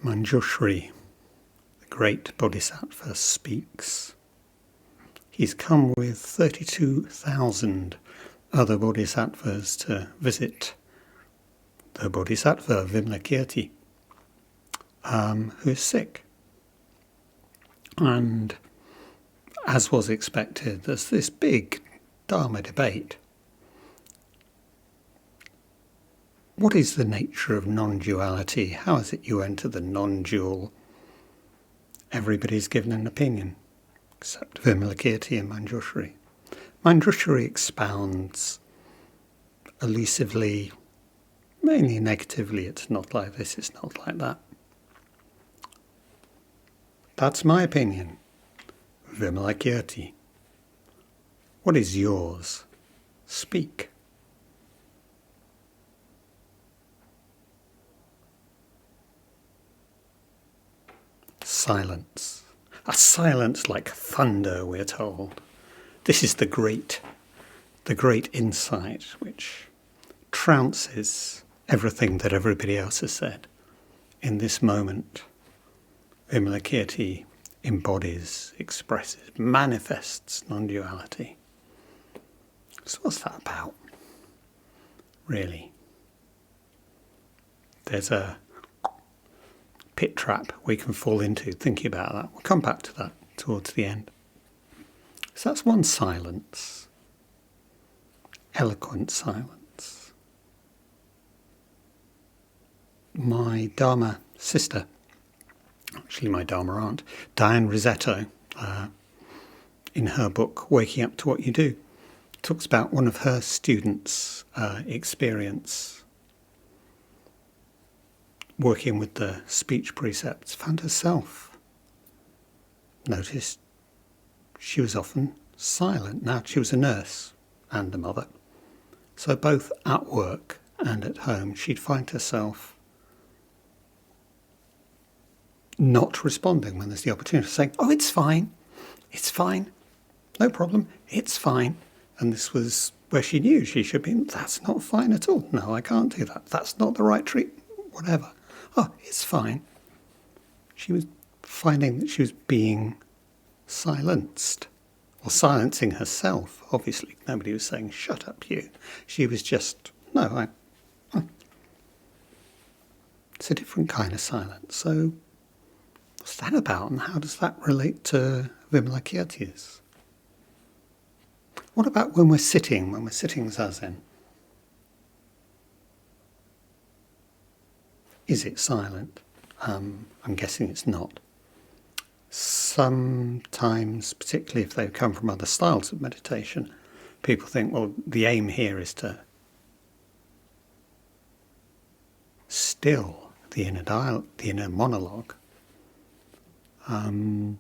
Manjushri, the great bodhisattva, speaks. He's come with 32,000 other bodhisattvas to visit the bodhisattva Vimalakirti, who is sick. And as was expected, there's this big Dharma debate. What is the nature of non-duality? How is it you enter the non-dual? Everybody's given an opinion, except Vimalakirti and Manjushri. Manjushri expounds elusively, mainly negatively. It's not like this, it's not like that. That's my opinion. Vimalakirti. What is yours? Speak. Silence. A silence like thunder, we're told. This is the great insight which trounces everything that everybody else has said. In this moment, Vimalakirti embodies, expresses, manifests non-duality. So what's that about, really? There's a pit trap we can fall into thinking about that. We'll come back to that towards the end. So that's one silence. Eloquent silence. My Dharma sister, actually my Dharma aunt, Diane Rossetto, in her book Waking Up to What You Do, talks about one of her students' experience working with the speech precepts, found herself. Noticed she was often silent. Now, she was a nurse and a mother. So both at work and at home, she'd find herself not responding when there's the opportunity, saying, "Oh, it's fine, no problem, it's fine." And this was where she knew she should be. That's not fine at all. No, I can't do that. That's not the right treatment, whatever. Oh, it's fine. She was finding that she was being silenced, or silencing herself, obviously. Nobody was saying, "Shut up, you." She was just, It's a different kind of silence. So what's that about, and how does that relate to Vimalakirti's? What about when we're sitting Zazen? Is it silent? I'm guessing it's not. Sometimes, particularly if they come from other styles of meditation, people think, well, the aim here is to still the inner monologue. And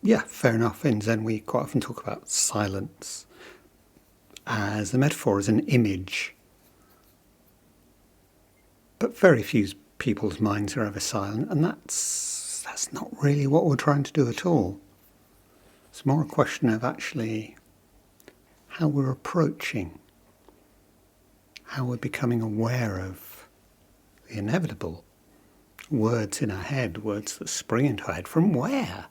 yeah, fair enough. In Zen, we quite often talk about silence as a metaphor, as an image. But very few people's minds are ever silent, and that's not really what we're trying to do at all. It's more a question of actually how we're approaching, how we're becoming aware of the inevitable. Words in our head, words that spring into our head. From where?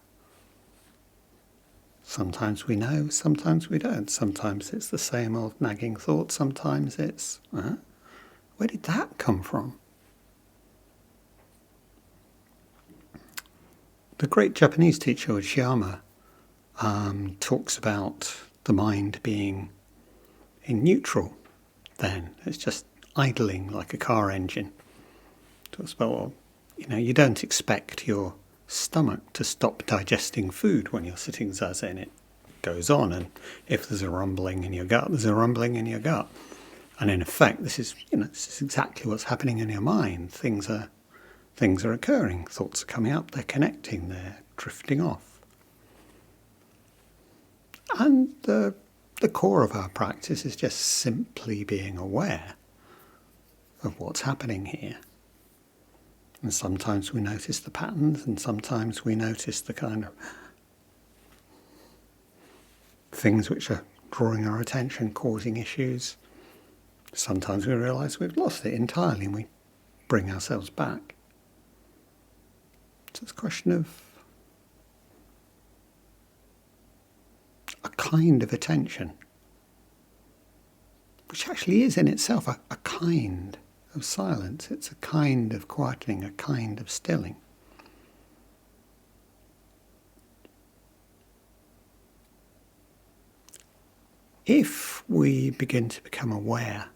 Sometimes we know, sometimes we don't. Sometimes it's the same old nagging thought, sometimes it's, where did that come from? The great Japanese teacher Uchiyama talks about the mind being in neutral then. It's just idling like a car engine. Talks about, well, you don't expect your stomach to stop digesting food when you're sitting Zazen. It goes on, and if there's a rumbling in your gut, there's a rumbling in your gut. And in effect, this is exactly what's happening in your mind. Things are occurring. Thoughts are coming up. They're connecting. They're drifting off. And the core of our practice is just simply being aware of what's happening here. And sometimes we notice the patterns, and sometimes we notice the kind of things which are drawing our attention, causing issues. Sometimes we realise we've lost it entirely and we bring ourselves back. So it's a question of a kind of attention, which actually is in itself a kind of silence. It's a kind of quietening, a kind of stilling. If we begin to become aware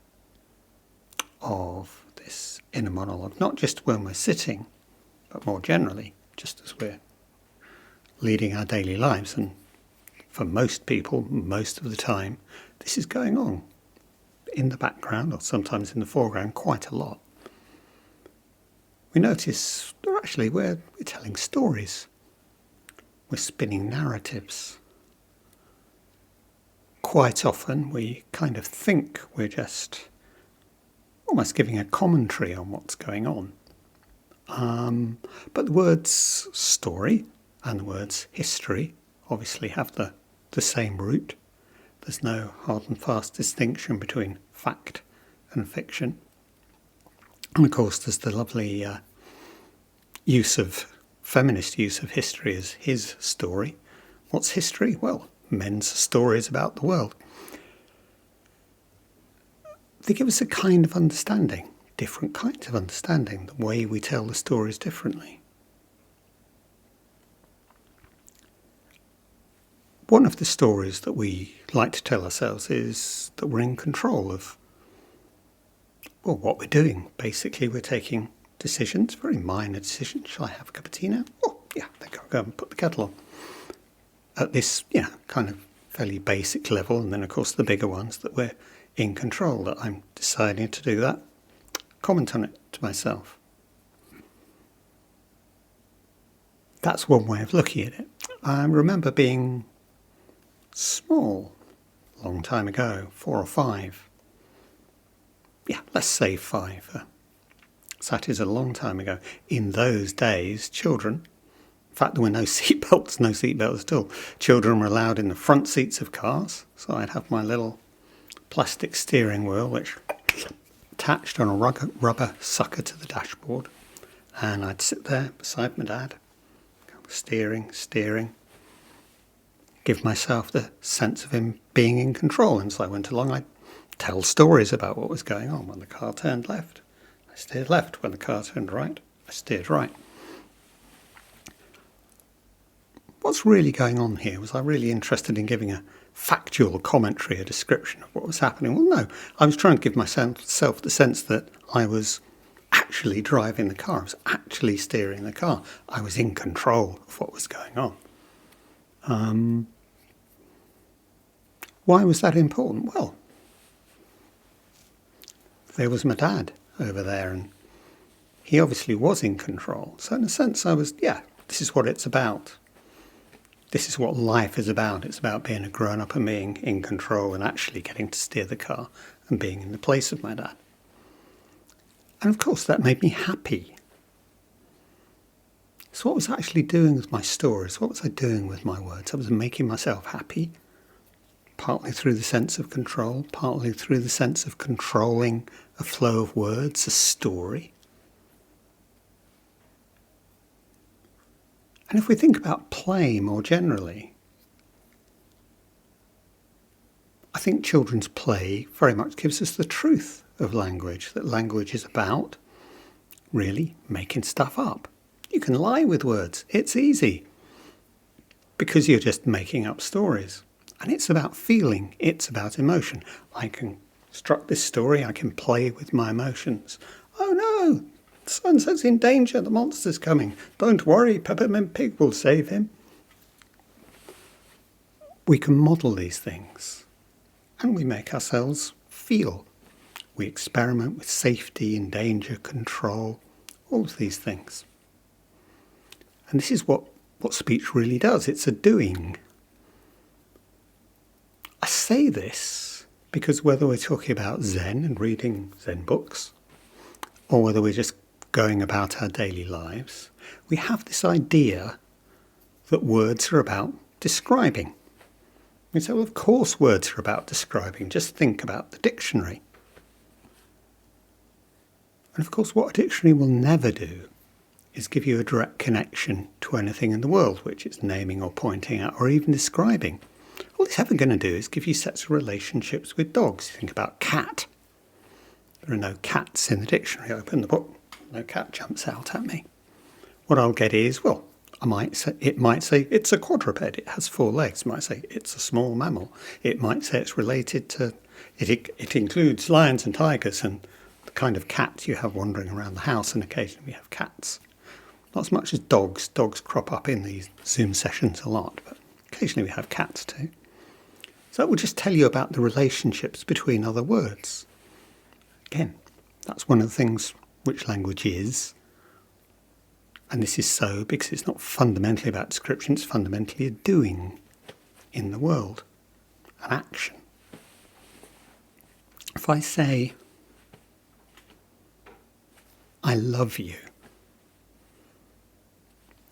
of this inner monologue, not just when we're sitting, but more generally, just as we're leading our daily lives, and for most people, most of the time, this is going on in the background or sometimes in the foreground quite a lot. We notice that actually we're telling stories. We're spinning narratives. Quite often we kind of think we're just almost giving a commentary on what's going on. But the words story and the words history obviously have the same root. There's no hard and fast distinction between fact and fiction. And of course there's the lovely feminist use of history as his story. What's history? Well, men's stories about the world. They give us a kind of understanding, different kinds of understanding, the way we tell the stories differently. One of the stories that we like to tell ourselves is that we're in control of, well, what we're doing. Basically, we're taking decisions, very minor decisions. Shall I have a cup of tea now? Oh, yeah, there you go and put the kettle on. At this, kind of fairly basic level, and then of course the bigger ones that we're in control, that I'm deciding to do that. Comment on it to myself. That's one way of looking at it. I remember being small, long time ago, 4 or 5. Yeah, let's say 5. So that is a long time ago. In those days, children, in fact, there were no seatbelts at all. Children were allowed in the front seats of cars. So I'd have my little plastic steering wheel, which attached on a rubber sucker to the dashboard. And I'd sit there beside my dad, steering, give myself the sense of him being in control. And so I went along, I'd tell stories about what was going on. When the car turned left, I steered left. When the car turned right, I steered right. What's really going on here? Was I really interested in giving a factual commentary, a description of what was happening? Well, no. I was trying to give myself the sense that I was actually driving the car. I was actually steering the car. I was in control of what was going on. Why was that important? Well, there was my dad over there, and he obviously was in control. So in a sense, I was, this is what it's about. This is what life is about. It's about being a grown-up and being in control and actually getting to steer the car and being in the place of my dad. And of course, that made me happy. So what was I actually doing with my stories? What was I doing with my words? I was making myself happy, partly through the sense of control, partly through the sense of controlling a flow of words, a story. And if we think about play more generally, I think children's play very much gives us the truth of language, that language is about really making stuff up. You can lie with words. It's easy because you're just making up stories. And it's about feeling. It's about emotion. I can construct this story. I can play with my emotions. Oh no! So-and-so's in danger, the monster's coming. Don't worry, Peppermint Pig will save him. We can model these things, and we make ourselves feel. We experiment with safety and danger, control, all of these things. And this is what speech really does. It's a doing. I say this because whether we're talking about Zen and reading Zen books, or whether we're just going about our daily lives, we have this idea that words are about describing. We say, well, of course words are about describing. Just think about the dictionary. And of course, what a dictionary will never do is give you a direct connection to anything in the world, which it's naming or pointing at or even describing. All it's ever going to do is give you sets of relationships with dogs. Think about cat. There are no cats in the dictionary. I open the book, no cat jumps out at me. What I'll get is, well, it might say it's a quadruped, it has 4 legs. It might say it's a small mammal. It might say it's related to, it includes lions and tigers and the kind of cat you have wandering around the house, and occasionally we have cats. Not as much as dogs. Dogs crop up in these Zoom sessions a lot, but occasionally we have cats too. So it will just tell you about the relationships between other words. Again, that's one of the things which language is. And this is so because it's not fundamentally about description, it's fundamentally a doing in the world, an action. If I say, I love you,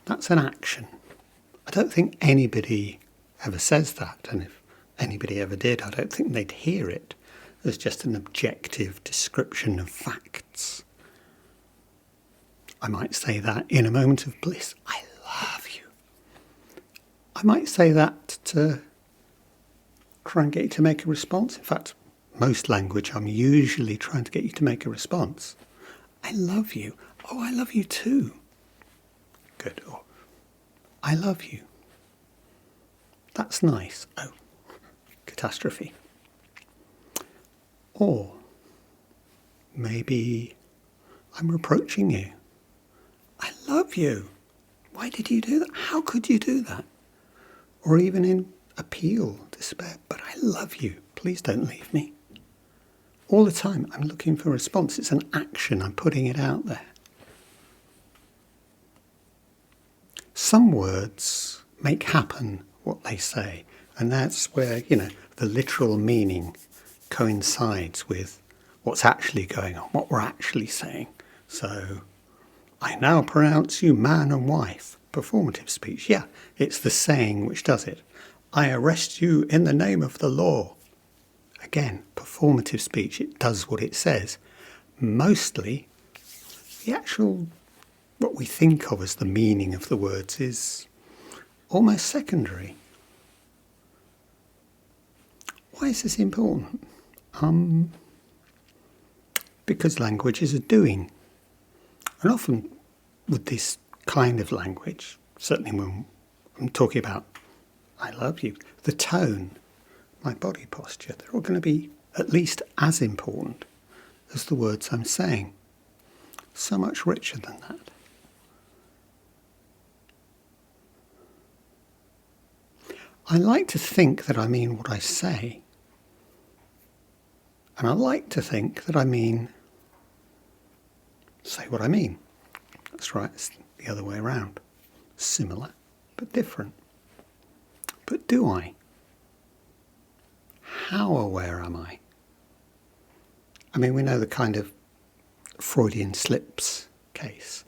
that's an action. I don't think anybody ever says that, and if anybody ever did, I don't think they'd hear it as just an objective description of facts. I might say that in a moment of bliss, I love you. I might say that to try and get you to make a response. In fact, most language, I'm usually trying to get you to make a response. I love you. Oh, I love you too. Good. Or, I love you. That's nice. Oh, catastrophe. Or maybe I'm reproaching you. I love you. Why did you do that? How could you do that? Or even in appeal, despair. But I love you. Please don't leave me. All the time I'm looking for a response. It's an action. I'm putting it out there. Some words make happen what they say. And that's where, the literal meaning coincides with what's actually going on, what we're actually saying. So, I now pronounce you man and wife. Performative speech. Yeah, it's the saying which does it. I arrest you in the name of the law. Again, performative speech. It does what it says. Mostly, the actual, what we think of as the meaning of the words is almost secondary. Why is this important? Because language is a doing. And often with this kind of language, certainly when I'm talking about I love you, the tone, my body posture, they're all going to be at least as important as the words I'm saying. So much richer than that. I like to think that I mean what I say. And I like to think that I mean say what I mean. That's right, it's the other way around. Similar, but different. But do I? How aware am I? I mean, we know the kind of Freudian slips case.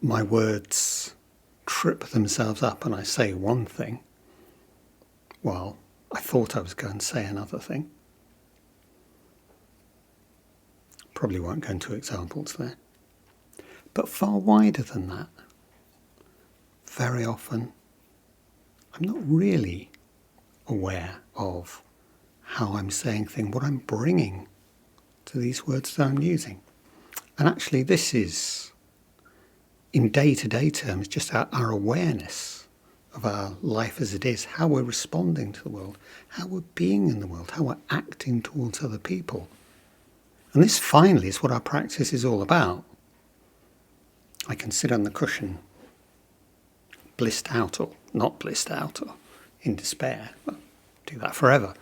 My words trip themselves up and I say one thing, while I thought I was going to say another thing. Probably won't go into examples there. But far wider than that, very often, I'm not really aware of how I'm saying things, what I'm bringing to these words that I'm using. And actually this is, in day-to-day terms, just our awareness of our life as it is, how we're responding to the world, how we're being in the world, how we're acting towards other people. And this finally is what our practice is all about. I can sit on the cushion, blissed out or not blissed out or in despair. Well, do that forever.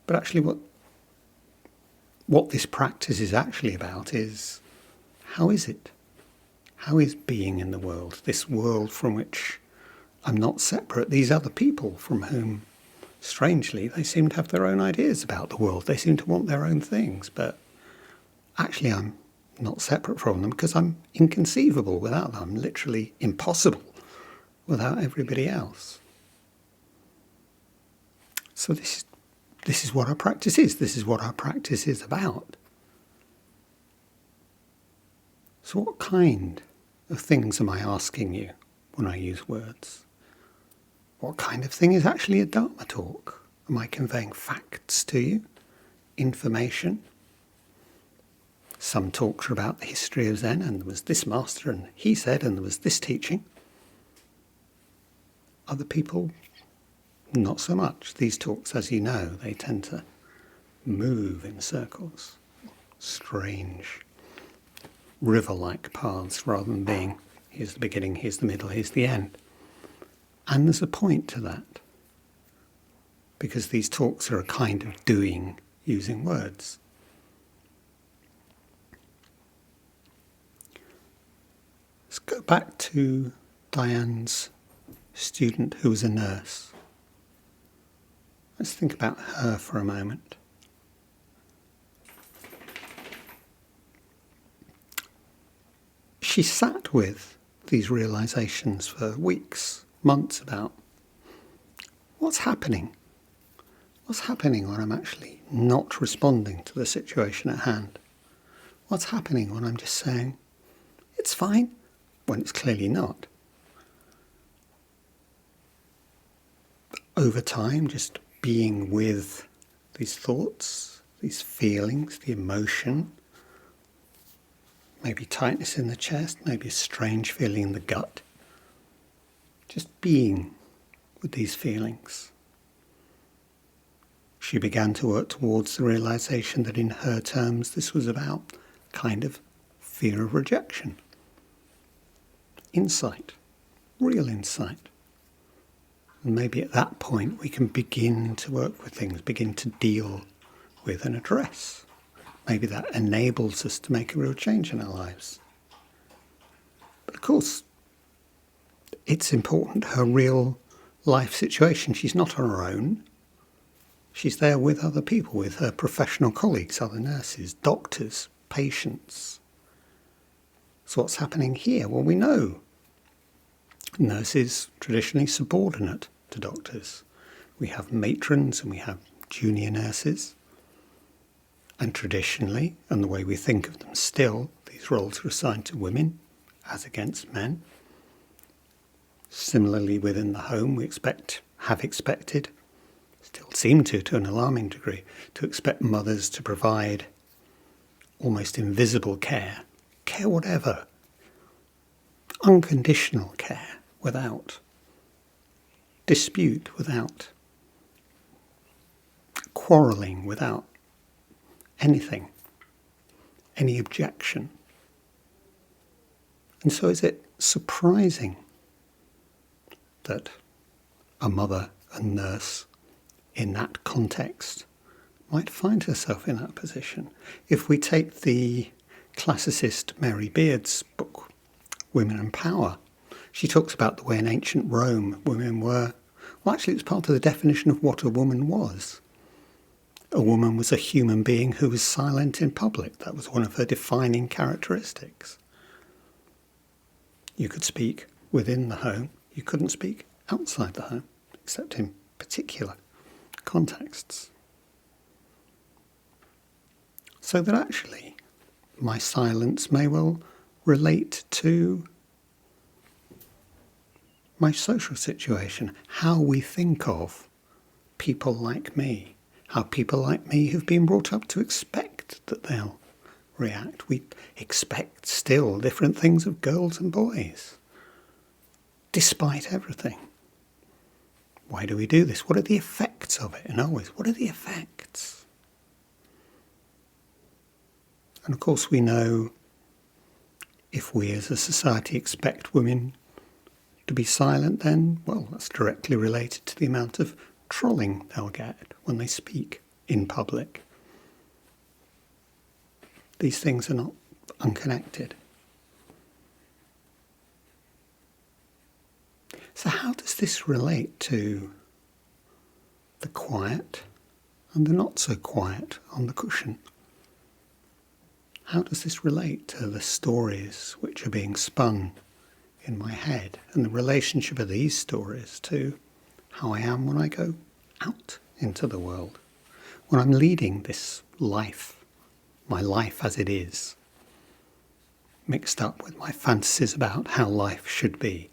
But actually what this practice is actually about is, how is it? How is being in the world? This world from which I'm not separate. These other people from whom, strangely, they seem to have their own ideas about the world. They seem to want their own things. But actually I'm not separate from them because I'm inconceivable without them. I'm literally impossible without everybody else. So this is what our practice is. This is what our practice is about. So what kind of things am I asking you when I use words? What kind of thing is actually a Dharma talk? Am I conveying facts to you? Information? Some talks are about the history of Zen, and there was this master, and he said, and there was this teaching. Other people, not so much. These talks, as you know, they tend to move in circles. Strange, river-like paths, rather than being, here's the beginning, here's the middle, here's the end. And there's a point to that, because these talks are a kind of doing using words. Let's go back to Diane's student who was a nurse. Let's think about her for a moment. She sat with these realizations for weeks, months about what's happening. What's happening when I'm actually not responding to the situation at hand? What's happening when I'm just saying, it's fine, when it's clearly not? Over time, just being with these thoughts, these feelings, the emotion, maybe tightness in the chest, maybe a strange feeling in the gut. Just being with these feelings. She began to work towards the realization that in her terms this was about kind of fear of rejection. Insight, real insight. And maybe at that point we can begin to work with things, begin to deal with and address. Maybe that enables us to make a real change in our lives. But of course, it's important, her real life situation. She's not on her own. She's there with other people, with her professional colleagues, other nurses, doctors, patients. So what's happening here? Well, we know nurses traditionally subordinate to doctors. We have matrons and we have junior nurses. And traditionally, and the way we think of them still, these roles are assigned to women as against men. Similarly, within the home, we have expected, still seem to an alarming degree, to expect mothers to provide almost invisible care whatever, unconditional care, without dispute, without quarrelling, without anything, any objection. And so is it surprising that a mother, a nurse, in that context might find herself in that position? If we take the classicist Mary Beard's book, Women and Power, she talks about the way in ancient Rome women were, well, actually it was part of the definition of what a woman was. A woman was a human being who was silent in public. That was one of her defining characteristics. You could speak within the home. You couldn't speak outside the home, except in particular contexts. So that actually my silence may well relate to my social situation, how we think of people like me. How people like me have been brought up to expect that they'll react. We expect still different things of girls and boys, despite everything. Why do we do this? What are the effects of it? And always, what are the effects? And of course we know if we as a society expect women to be silent, then, well, that's directly related to the amount of trolling they'll get when they speak in public. These things are not unconnected. So how does this relate to the quiet and the not so quiet on the cushion? How does this relate to the stories which are being spun in my head and the relationship of these stories to how I am when I go out into the world, when I'm leading this life, my life as it is? mixed up with my fantasies about how life should be.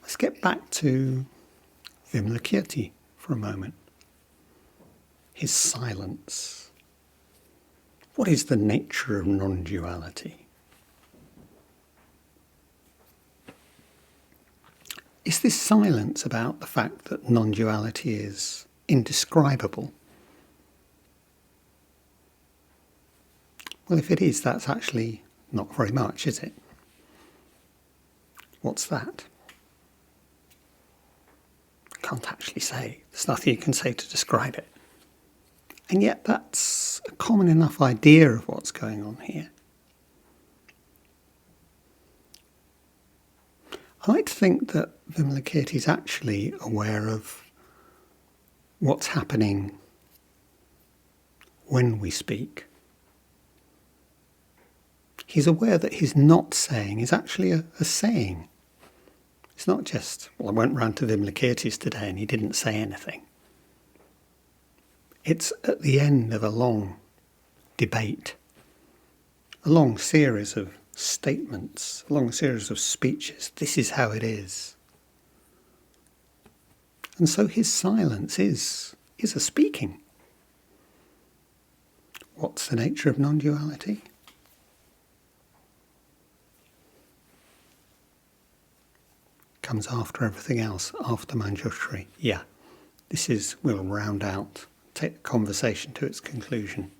Let's get back to Vimalakirti for a moment. His silence. What is the nature of non-duality? Is this silence about the fact that non-duality is indescribable? Well, if it is, that's actually not very much, is it? What's that? Can't actually say. There's nothing you can say to describe it. And yet that's a common enough idea of what's going on here. I like to think that Vimalakirti is actually aware of what's happening when we speak. He's aware that his not saying is actually a saying. It's not just, well, I went round to Vimalakirti's today and he didn't say anything. It's at the end of a long debate, a long series of statements, a long series of speeches. This is how it is. And so his silence is a speaking. What's the nature of non-duality? Comes after everything else, after Manjushri. Yeah, we'll round out, take the conversation to its conclusion.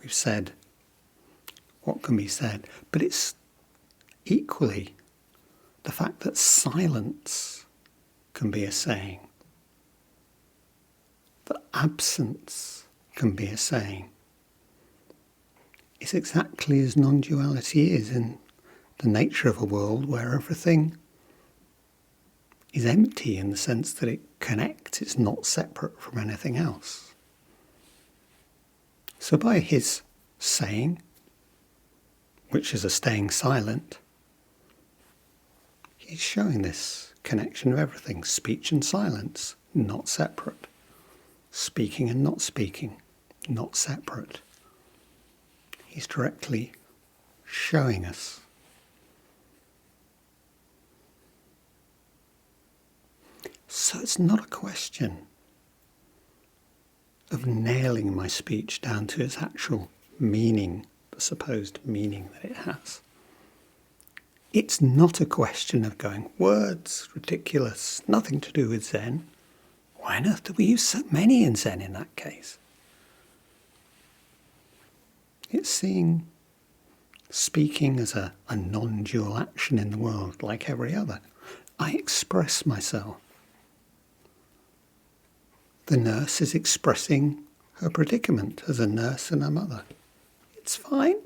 We've said what can be said, but it's equally the fact that silence can be a saying, that absence can be a saying, is exactly as non-duality is in the nature of a world where everything is empty in the sense that it connects, it's not separate from anything else. So by his saying, which is a staying silent, he's showing this connection of everything, speech and silence, not separate. Speaking and not speaking, not separate. He's directly showing us. So it's not a question of nailing my speech down to its actual meaning, the supposed meaning that it has. It's not a question of going, words, ridiculous, nothing to do with Zen. Why on earth do we use so many in Zen in that case? It's seeing speaking as a non-dual action in the world like every other. I express myself. The nurse is expressing her predicament as a nurse and a mother. It's fine.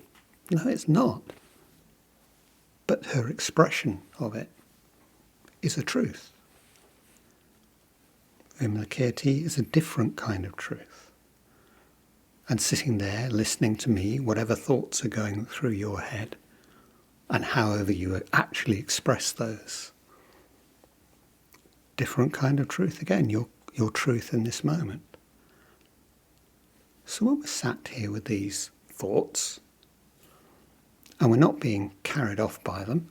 No, it's not. But her expression of it is a truth. Vimalakirti is a different kind of truth. And sitting there listening to me, whatever thoughts are going through your head, and however you actually express those, different kind of truth again, your truth in this moment. So when we're sat here with these thoughts, and we're not being carried off by them,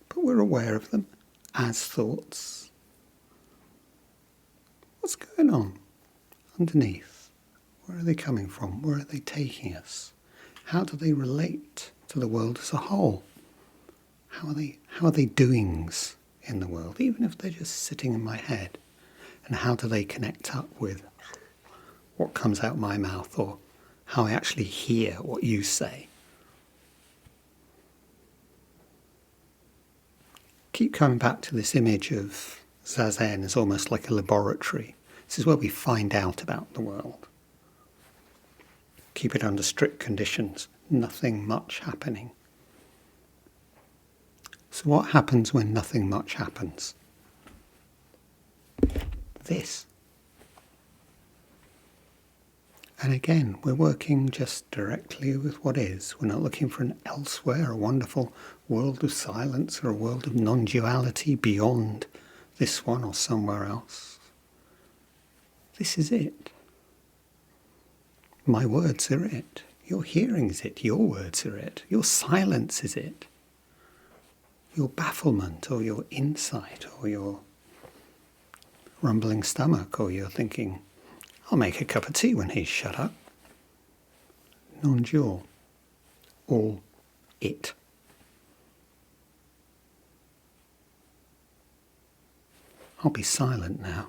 but we're aware of them as thoughts, what's going on underneath? Where are they coming from? Where are they taking us? How do they relate to the world as a whole? How are they doings in the world, even if they're just sitting in my head? And how do they connect up with what comes out my mouth, or how I actually hear what you say? Keep coming back to this image of Zazen as almost like a laboratory. This is where we find out about the world. Keep it under strict conditions, nothing much happening. So what happens when nothing much happens? This. And again, we're working just directly with what is. We're not looking for an elsewhere, a wonderful world of silence or a world of non-duality beyond this one or somewhere else. This is it. My words are it. Your hearing is it. Your words are it. Your silence is it. Your bafflement or your insight or your rumbling stomach or your thinking, I'll make a cup of tea when he's shut up. Non-dual. All it. I'll be silent now.